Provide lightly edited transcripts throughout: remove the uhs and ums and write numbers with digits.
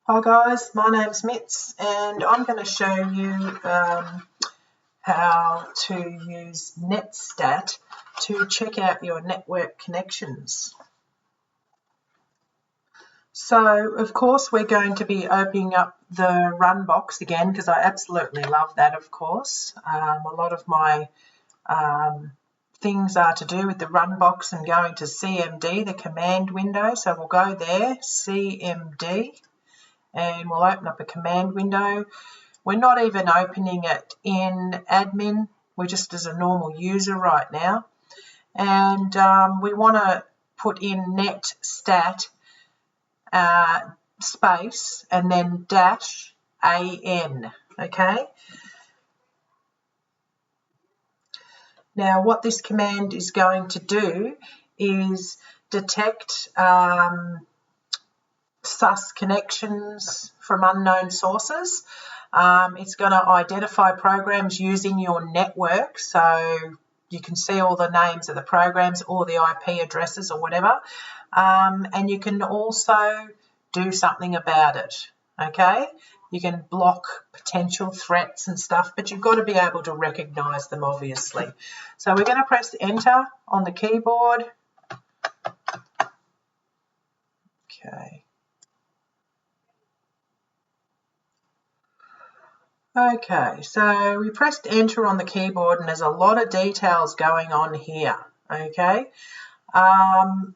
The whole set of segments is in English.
Hi guys, my name's Mitz and I'm going to show you how to use Netstat to check out your network connections. So of course we're going to be opening up the run box again because I absolutely love that, of course. A lot of my things are to do with the run box and going to CMD, the command window. So we'll go there, CMD. And we'll open up a command window. We're not even opening it in admin. We're just as a normal user right now. And we want to put in netstat space and then dash AN, okay? Now what this command is going to do is detect sus connections from unknown sources. It's going to identify programs using your network, so you can see all the names of the programs or the IP addresses or whatever, and you can also do something about it, okay? You can block potential threats and stuff, but you've got to be able to recognize them, obviously. So we're going to press enter on the keyboard. Okay. Okay, so we pressed enter on the keyboard and there's a lot of details going on here, okay? Now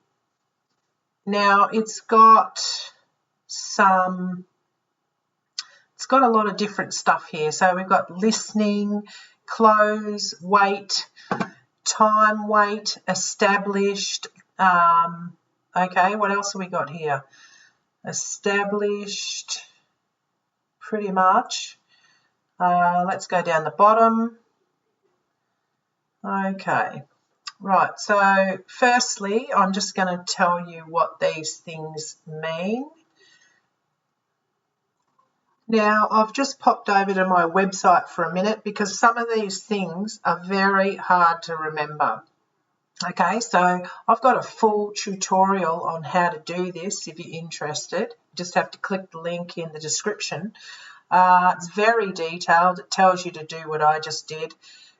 it's got a lot of different stuff here. So we've got listening, close, wait, time wait, established. Okay, what else have we got here? Established, pretty much. Let's go down the bottom. Okay, right, so firstly, I'm just going to tell you what these things mean. Now, I've just popped over to my website for a minute because some of these things are very hard to remember. Okay, so I've got a full tutorial on how to do this if you're interested. You just have to click the link in the description. It's very detailed. It tells you to do what I just did,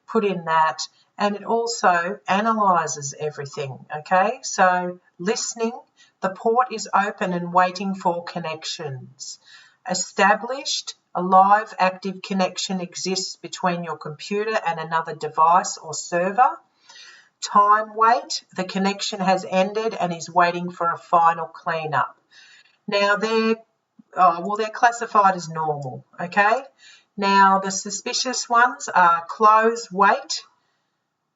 put in that, and it also analyzes everything, okay? So listening, the port is open and waiting for connections. Established, a live active connection exists between your computer and another device or server. Time wait, the connection has ended and is waiting for a final cleanup. Now they're classified as normal, okay? Now the suspicious ones are close, wait,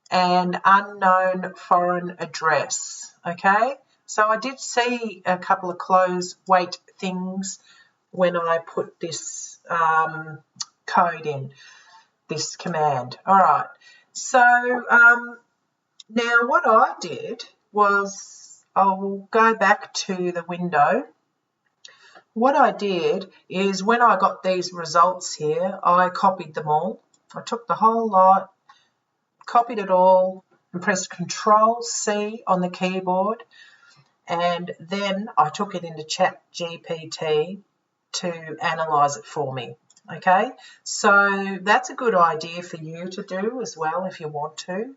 and unknown foreign address, okay? So I did see a couple of close, wait things when I put this code in, this command. All right, so now what I did was I'll go back to the window. What I did is when I got these results here, I copied them all. I took the whole lot, copied it all, and pressed Control-C on the keyboard, and then I took it into ChatGPT to analyze it for me. Okay, so that's a good idea for you to do as well if you want to.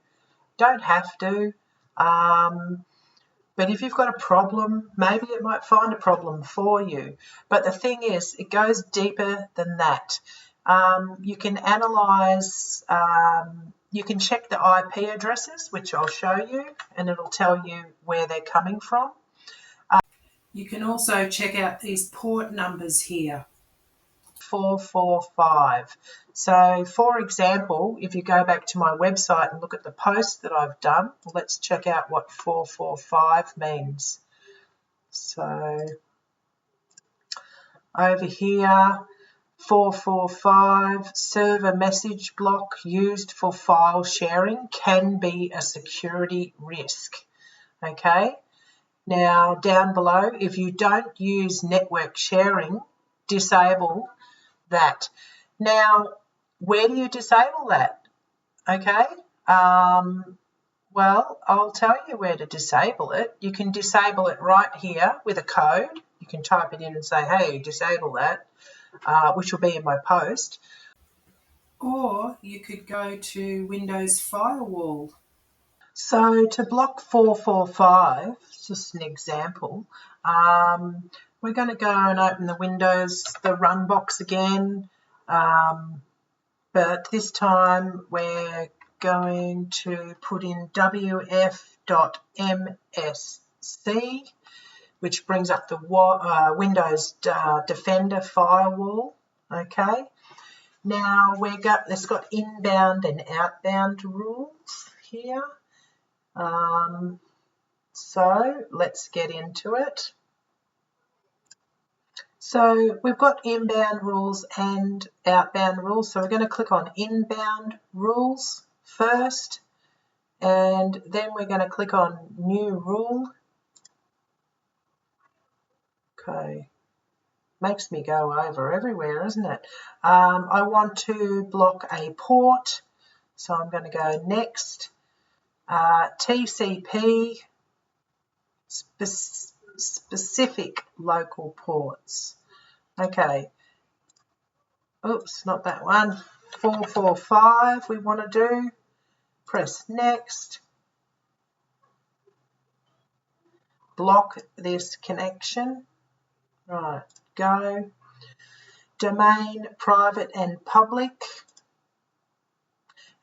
Don't have to, but if you've got a problem, maybe it might find a problem for you. But the thing is, it goes deeper than that. You can analyze, you can check the IP addresses, which I'll show you, and it'll tell you where they're coming from. You can also check out these port numbers here. 445. So for example, if you go back to my website and look at the post that I've done, let's check out what 445 means. So over here, 445, server message block used for file sharing can be a security risk. Okay, now down below, if you don't use network sharing, disable that. Now, where do you disable that? Okay, Well, I'll tell you where to disable it. You can disable it right here with a code. You can type it in and say, hey, disable that, which will be in my post. Or you could go to Windows Firewall. So to block 445, just an example, we're going to go and open the Windows, the run box again, but this time we're going to put in wf.msc, which brings up the Windows Defender Firewall. Okay. Now it's got inbound and outbound rules here. So let's get into it. So we've got inbound rules and outbound rules. So we're going to click on inbound rules first, and then we're going to click on new rule. Okay, makes me go over everywhere, isn't it? I want to block a port, so I'm going to go next. TCP, specific local ports. Okay. Oops, not that one. 445 we want to do. Press next. Block this connection. Right, go. Domain, private and public.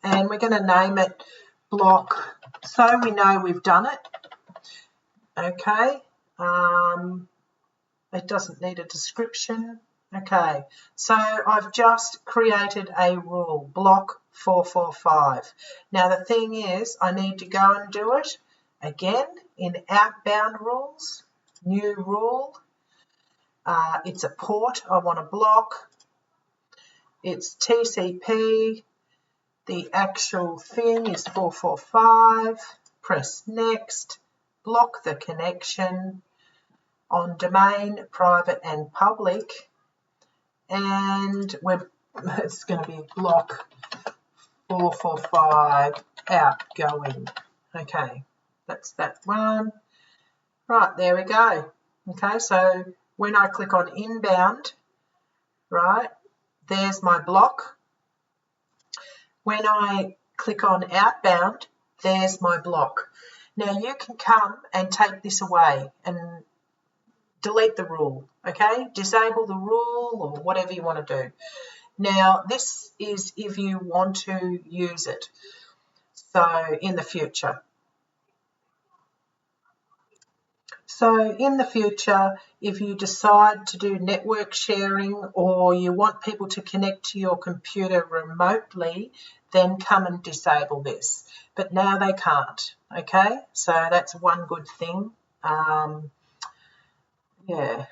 And we're going to name it block so we know we've done it. Okay. It doesn't need a description. Okay, so I've just created a rule, block 445. Now the thing is, I need to go and do it again in outbound rules, new rule. It's a port I want to block. It's TCP. The actual thing is 445. Press next. Block the connection on domain, private and public. And it's going to be block 445 outgoing. Okay, that's that one. Right, there we go. Okay, so when I click on inbound, right, there's my block. When I click on outbound, there's my block. Now you can come and take this away and delete the rule, okay? Disable the rule or whatever you want to do. Now, this is if you want to use it, so in the future. So in the future, if you decide to do network sharing or you want people to connect to your computer remotely, then come and disable this. But now they can't, okay? So that's one good thing. Yeah,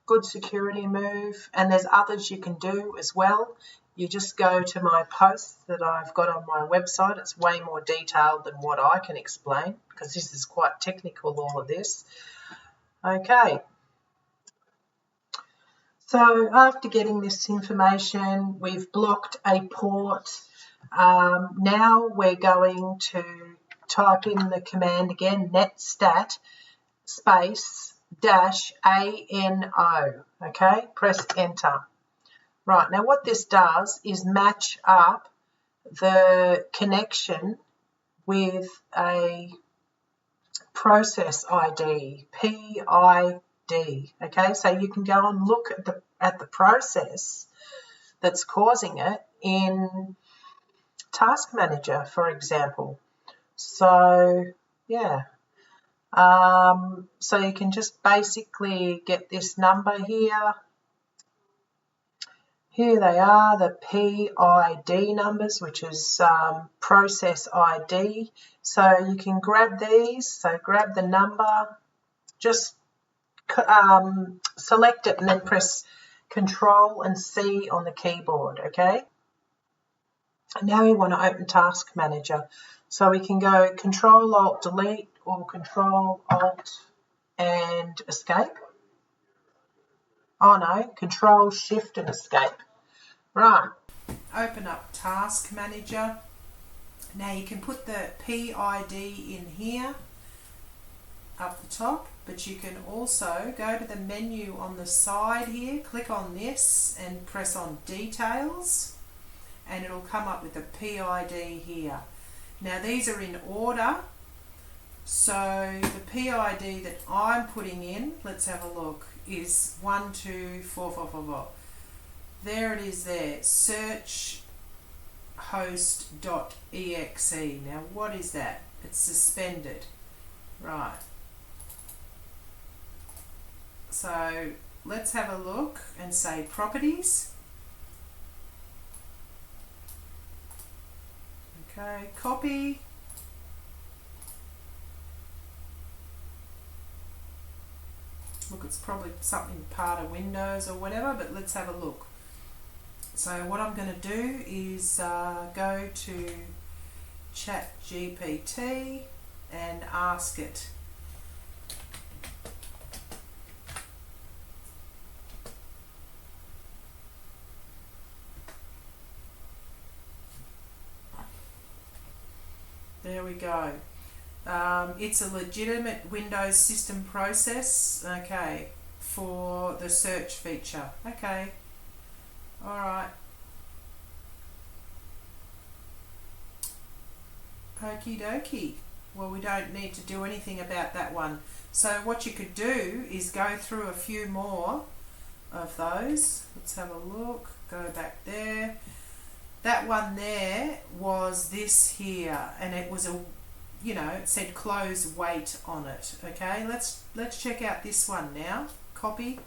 good security move. And there's others you can do as well. You just go to my posts that I've got on my website. It's way more detailed than what I can explain because this is quite technical, all of this. Okay. So after getting this information, we've blocked a port. Now we're going to type in the command again, netstat space -ANO, okay? Press enter. Right, now what this does is match up the connection with a process ID, PID, okay? So you can go and look at the process that's causing it in Task Manager, for example. So, yeah. So you can just basically get this number here. Here they are, the PID numbers, which is process ID. So you can grab these. So grab the number, just select it and then press Control and C on the keyboard, okay? And now we want to open Task Manager. So we can go Control-Alt-Delete or Control-Alt and Escape. Oh no, Control-Shift and Escape. Right. Open up Task Manager. Now you can put the PID in here up the top, but you can also go to the menu on the side here, click on this and press on details, and it'll come up with the PID here. Now these are in order, so the PID that I'm putting in, let's have a look, is 124444. There it is there, search host.exe. Now what is that? It's suspended. Right. So let's have a look and say properties. Okay, copy. Look, it's probably something part of Windows or whatever, but let's have a look. So what I'm going to do is go to ChatGPT and ask it. There we go. It's a legitimate Windows system process, okay, for the search feature. Okay, alright. Okie dokie. Well, we don't need to do anything about that one. So what you could do is go through a few more of those. Let's have a look. Go back there. That one there was this here, and it was a, you know, it said close wait on it. Okay, let's check out this one now. Copy,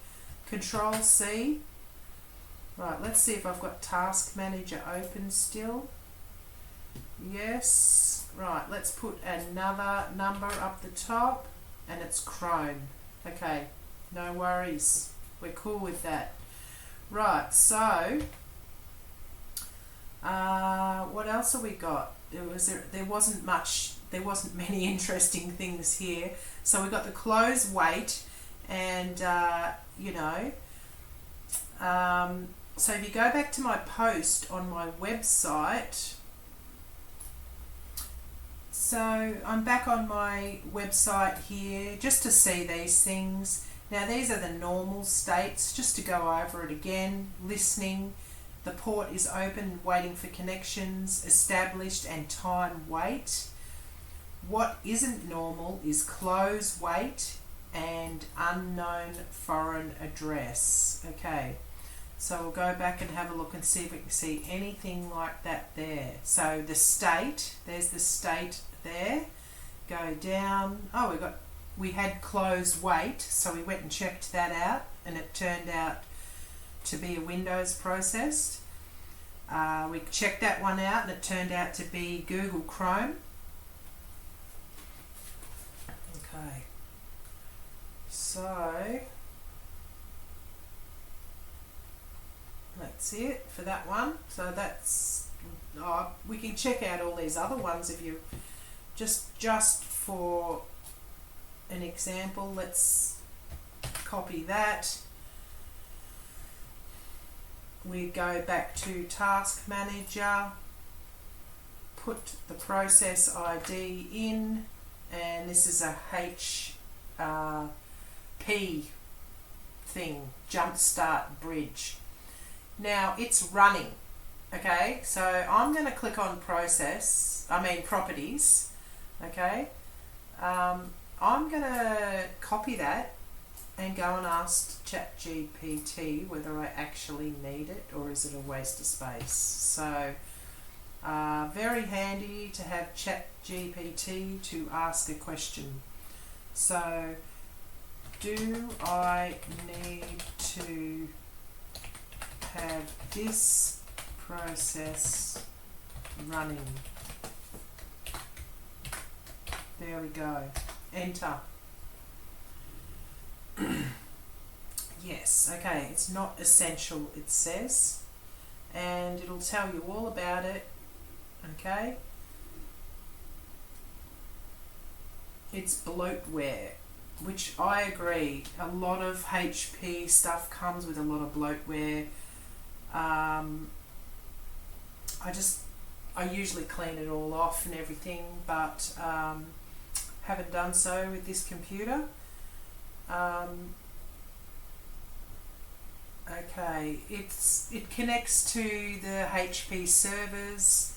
Control C. Right, let's see if I've got Task Manager open still. Yes. Right, let's put another number up the top, and it's Chrome. Okay, no worries. We're cool with that. Right, so what else have we got? There wasn't many interesting things here. So we got the close wait, and you know, so if you go back to my post on my website, so I'm back on my website here just to see these things. Now these are the normal states, just to go over it again. Listening, the port is open, waiting for connections, established, and time wait. What isn't normal is close wait and unknown foreign address. Okay, so we'll go back and have a look and see if we can see anything like that there. So the state, there's the state there. Go down. Oh, we had close wait, so we went and checked that out, and it turned out to be a Windows process. We checked that one out, and it turned out to be Google Chrome. Okay, so that's it for that one. So that's, we can check out all these other ones if you just for an example. Let's copy that. We go back to Task Manager, put the process ID in, and this is a HP thing, Jumpstart Bridge. Now it's running. Okay, so I'm going to click on properties. Okay, I'm going to copy that and go and ask ChatGPT whether I actually need it or is it a waste of space. So very handy to have ChatGPT to ask a question. So, do I need to have this process running? There we go. Enter. Yes, okay, it's not essential, it says, and it'll tell you all about it. Okay, it's bloatware, which I agree, a lot of HP stuff comes with a lot of bloatware. I I usually clean it all off and everything, but haven't done so with this computer. Okay, it connects to the HP servers.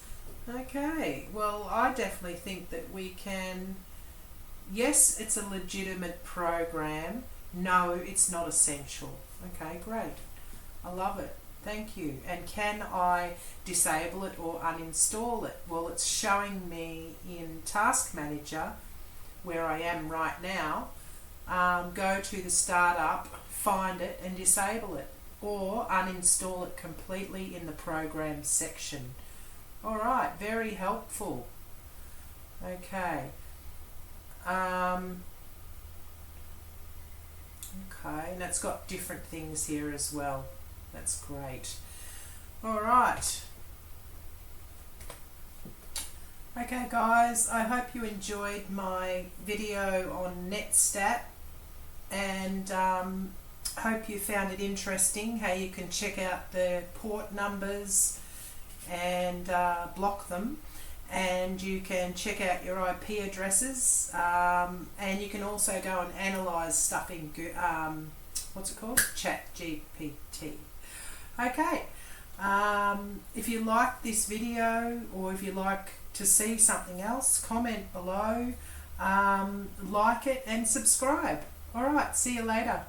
Okay, well, I definitely think that we can. Yes, it's a legitimate program. No, it's not essential. Okay, great. I love it. Thank you. And can I disable it or uninstall it? Well, it's showing me in Task Manager where I am right now. Go to the startup, find it and disable it, or uninstall it completely in the program section. Alright, very helpful. Okay. Okay, and it's got different things here as well. That's great. Alright. Okay guys, I hope you enjoyed my video on Netstat, and hope you found it interesting how you can check out the port numbers and block them, and you can check out your IP addresses, and you can also go and analyze stuff in what's it called? ChatGPT. Okay, if you like this video, or if you like to see something else, comment below, like it and subscribe. Alright, see you later.